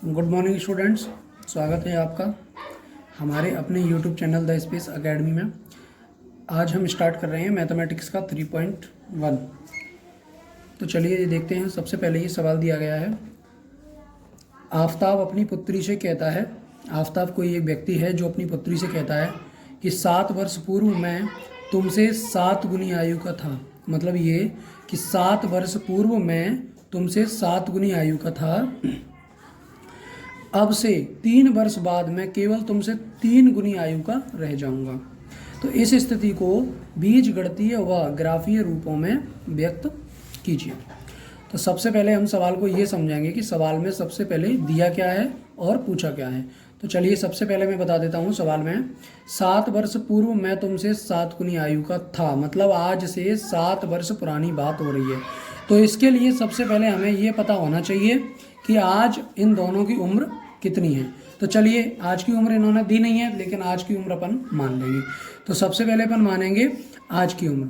Good morning students, स्वागत है आपका हमारे अपने YouTube channel the space academy में। आज हम स्टार्ट कर रहे हैं मैथमेटिक्स का 3.1। तो चलिए ये देखते हैं। सबसे पहले ये सवाल दिया गया है। आफताब अपनी पुत्री से कहता है, आफताब कोई एक व्यक्ति है जो अपनी पुत्री से कहता है कि 7 वर्ष पूर्व मैं तुमसे 7 गुनी आयु का था। मतलब ये कि 7 वर्ष पूर्व मैं तुमसे 7 गुनी आयु का था, अब से 3 वर्ष बाद मैं केवल तुमसे 3 गुनी आयु का रह जाऊंगा। तो इस स्थिति को बीजगणितीय व ग्राफीय रूपों में व्यक्त कीजिए। तो सबसे पहले हम सवाल को ये समझेंगे कि सवाल में सबसे पहले दिया क्या है और पूछा क्या है। तो चलिए सबसे पहले मैं बता देता हूँ। सवाल में 7 वर्ष पूर्व मैं तुमसे 7 गुनी आयु का था, मतलब आज से 7 वर्ष पुरानी बात हो रही है। तो इसके लिए सबसे पहले हमें ये पता होना चाहिए कि आज इन दोनों की उम्र कितनी है। तो चलिए आज की उम्र इन्होंने दी नहीं है, लेकिन आज की उम्र अपन मान लेंगे। तो सबसे पहले अपन मानेंगे आज की उम्र।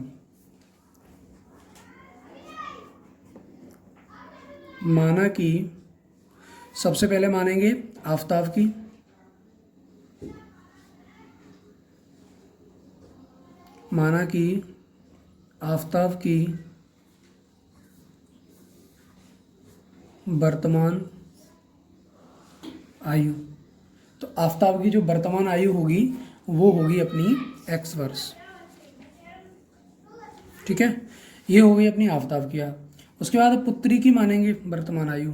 माना कि सबसे पहले मानेंगे आफताब की, माना कि आफताब की वर्तमान आयु। तो आफताब की जो वर्तमान आयु होगी वो होगी अपनी x वर्ष। ठीक है, ये हो गई अपनी आफताब की। उसके बाद पुत्री की मानेंगे वर्तमान आयु।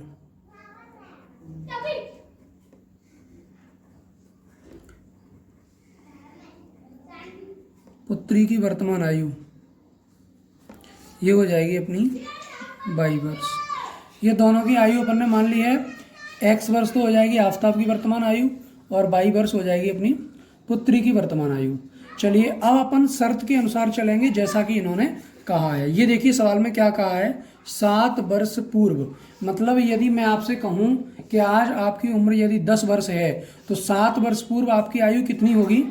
पुत्री की वर्तमान आयु ये हो जाएगी अपनी 22 वर्ष। ये दोनों की आयु अपन ने मान ली है। x वर्ष तो हो जाएगी आफताब की वर्तमान आयु और 22 वर्ष हो जाएगी अपनी पुत्री की वर्तमान आयु। चलिए अब अपन शर्त के अनुसार चलेंगे जैसा कि इन्होंने कहा है। ये देखिए सवाल में क्या कहा है, 7 वर्ष पूर्व। मतलब यदि मैं आपसे कहूं कि आज आपकी उम्र यदि 10 वर्ष है तो 7 वर्ष पूर्व आपकी आयु कितनी होगी,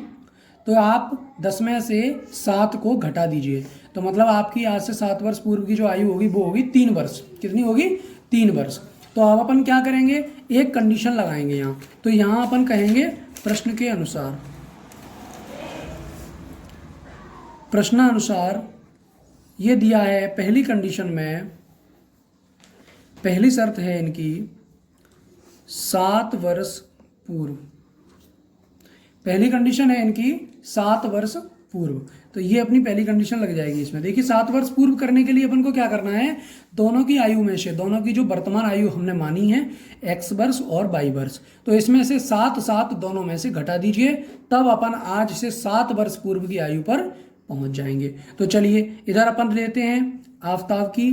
तो आप 10 में से 7 को घटा दीजिए। तो मतलब आपकी आज से 7 वर्ष पूर्व की जो आयु होगी वो होगी 3 वर्ष। कितनी होगी? 3 वर्ष। तो अब अपन क्या करेंगे, एक कंडीशन लगाएंगे यहाँ। तो यहाँ अपन कहेंगे प्रश्न के अनुसार, प्रश्नानुसार ये दिया है। पहली कंडीशन में पहली शर्त है इनकी 7 वर्ष पूर्व। पहली कंडीशन है इनकी 7 वर्ष पूर्व। तो ये अपनी पहली कंडीशन लग जाएगी इसमें। देखिए 7 वर्ष पूर्व करने के लिए अपन को क्या करना है, दोनों की आयु में से, दोनों की जो वर्तमान आयु हमने मानी है x वर्ष और 22 वर्ष, तो इसमें से 7 दोनों में से घटा दीजिए, तब अपन आज से 7 वर्ष पूर्व की आयु पर पहुंच जाएंगे। तो चलिए इधर अपन लेते हैं आफताब की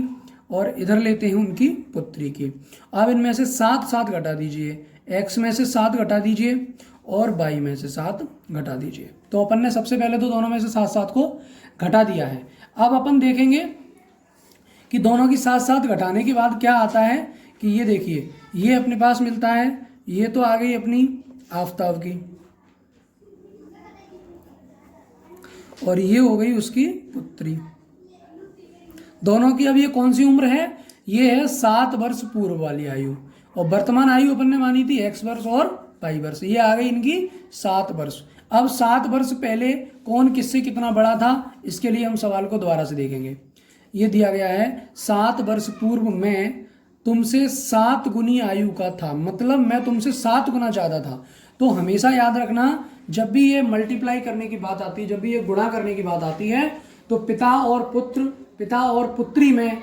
और इधर लेते हैं उनकी पुत्री की। अब इनमें से 7 घटा दीजिए, x में से 7 घटा दीजिए और 22 में से 7 घटा दीजिए। तो अपन ने सबसे पहले तो दोनों में से 7 को घटा दिया है। अब अपन देखेंगे कि दोनों की 7 घटाने के बाद क्या आता है कि ये देखिए ये अपने पास मिलता है, ये तो आ गई अपनी आफताब की और ये हो गई उसकी पुत्री। दोनों की अब ये कौन सी उम्र है, ये है 7 वर्ष पूर्व वाली आयु। और वर्तमान आयु अपन ने मानी थी x वर्ष और 22 वर्ष। ये आ गई इनकी 7 वर्ष। अब 7 वर्ष पहले कौन किससे कितना बड़ा था, इसके लिए हम सवाल को दोबारा से देखेंगे। ये दिया गया है 7 वर्ष पूर्व मैं तुमसे 7 गुनी आयु का था, मतलब मैं तुमसे 7 गुना ज़्यादा था। तो हमेशा याद रखना, जब भी ये मल्टीप्लाई करने की बात आती है, जब भी ये गुणा करने की बात आती है, तो पिता और पुत्र, पिता और पुत्री में,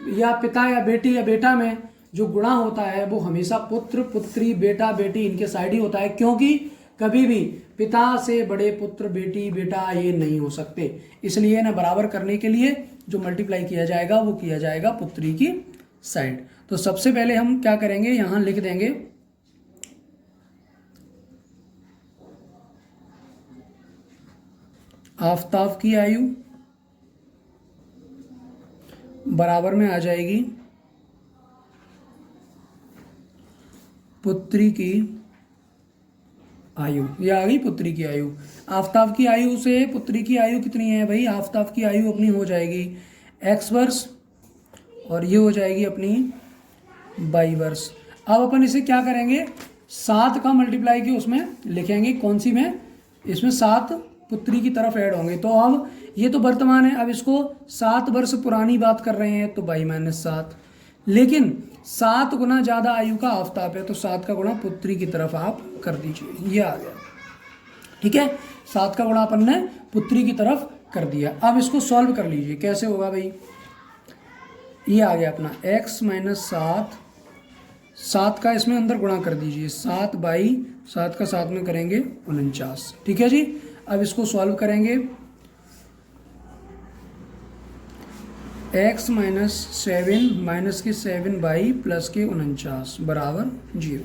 या पिता या बेटी या बेटा में जो गुणा होता है वो हमेशा पुत्र पुत्री बेटा बेटी इनके साइड ही होता है। क्योंकि कभी भी पिता से बड़े पुत्र बेटी बेटा ये नहीं हो सकते। इसलिए ना बराबर करने के लिए जो मल्टीप्लाई किया जाएगा वो किया जाएगा पुत्री की साइड। तो सबसे पहले हम क्या करेंगे, यहां लिख देंगे आफताब की आयु बराबर में आ जाएगी पुत्री की आयु। ये आ गई पुत्री की आयु। आफताब की आयु से पुत्री की आयु कितनी है भाई, आफताब की आयु अपनी हो जाएगी x वर्ष और ये हो जाएगी अपनी 22 वर्ष। अब अपन इसे क्या करेंगे, 7 का मल्टीप्लाई की उसमें लिखेंगे, कौन सी में, इसमें 7 पुत्री की तरफ ऐड होंगे। तो अब ये तो वर्तमान है, अब इसको 7 वर्ष पुरानी बात कर रहे हैं तो y-7, लेकिन 7 गुना ज़्यादा आयु का आफताब है तो 7 का गुणा पुत्री की तरफ आप कर दीजिए, ये आ गया। ठीक है, 7 का गुणा अपन ने पुत्री की तरफ कर दिया। अब इसको सॉल्व कर लीजिए, कैसे होगा भाई, ये आ गया अपना x-7, 7 का इसमें अंदर गुणा कर दीजिए, 7/7 का 7 में करेंगे 49। ठीक है जी, अब इसको सॉल्व करेंगे, x-7 माइनस के 7 प्लस के 49 बराबर 0।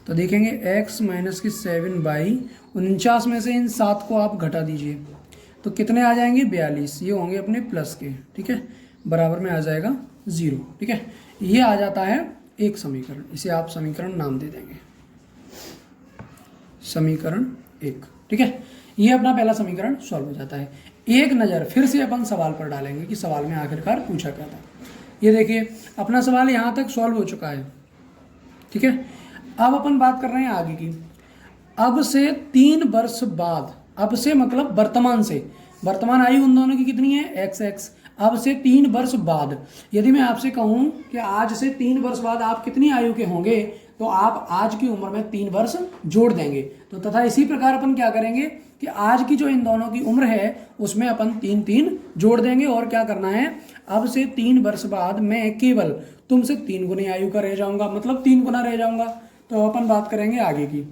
तो देखेंगे x माइनस के 7/49 में से इन 7 को आप घटा दीजिए तो कितने आ जाएंगे, 42, ये होंगे अपने प्लस के। ठीक है, बराबर में आ जाएगा 0। ठीक है, ये आ जाता है एक समीकरण, इसे आप समीकरण नाम दे देंगे, समीकरण 1। ठीक है, ये अपना पहला समीकरण सॉल्व हो जाता है। एक नज़र फिर से अपन सवाल पर डालेंगे कि सवाल में आखिरकार पूछा क्या था। ये देखिए अपना सवाल यहाँ तक सॉल्व हो चुका है। ठीक है, अब अपन बात कर रहे हैं आगे की। अब से 3 वर्ष बाद, अब से मतलब वर्तमान से, वर्तमान आयु उन दोनों की कितनी है, x। अब से 3 वर्ष बाद, यदि मैं आपसे कहूँ कि आज से 3 वर्ष बाद आप कितनी आयु के होंगे, तो आप आज की उम्र में 3 वर्ष जोड़ देंगे। तो तथा इसी प्रकार अपन क्या करेंगे कि आज की जो इन दोनों की उम्र है उसमें अपन 3 जोड़ देंगे। और क्या करना है, अब से 3 वर्ष बाद मैं केवल तुमसे 3 गुनी आयु का रह जाऊंगा, मतलब 3 गुना रह जाऊंगा। तो अपन बात करेंगे आगे की।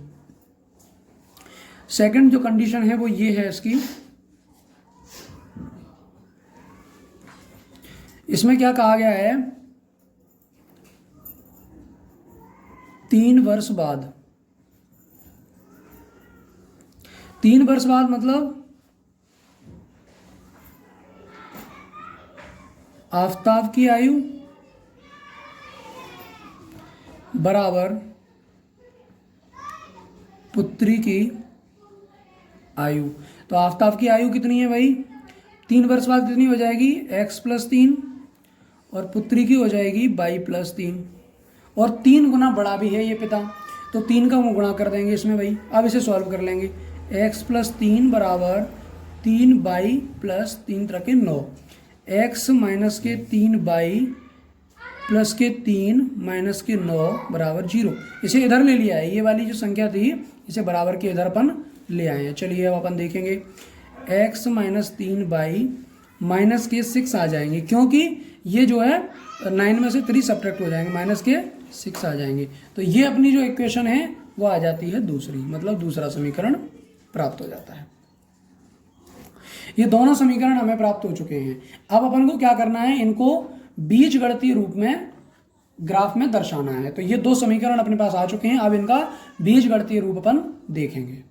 सेकंड जो कंडीशन है वो ये है इसकी, इसमें क्या कहा गया है, 3 वर्ष बाद, 3 वर्ष बाद मतलब आफताब की आयु बराबर पुत्री की आयु। तो आफताब की आयु कितनी है भाई, 3 वर्ष बाद कितनी हो जाएगी, x+3, और पुत्री की हो जाएगी y+3, और 3 गुना बड़ा भी है ये पिता, तो 3 का गुणा कर देंगे इसमें भाई। अब इसे सॉल्व कर लेंगे, x+3 बराबर 3y+3 तरह के 9, x माइनस के 3y प्लस के 3 माइनस के 9 बराबर 0। इसे इधर ले लिया है, ये वाली जो संख्या थी इसे बराबर के इधर अपन ले आए हैं। चलिए अब अपन देखेंगे, x माइनस 3y माइनस के 6 आ जाएंगे, क्योंकि ये जो है 9 में से 3 सब्ट्रैक्ट हो जाएंगे, माइनस के 6 आ जाएंगे। तो ये अपनी जो इक्वेशन है वो आ जाती है दूसरी, मतलब दूसरा समीकरण प्राप्त हो जाता है। ये दोनों समीकरण हमें प्राप्त हो चुके हैं। अब अपन को क्या करना है, इनको बीजगणितीय रूप में ग्राफ में दर्शाना है। तो ये 2 समीकरण अपने पास आ चुके हैं, अब इनका बीजगणितीय रूप अपन देखेंगे।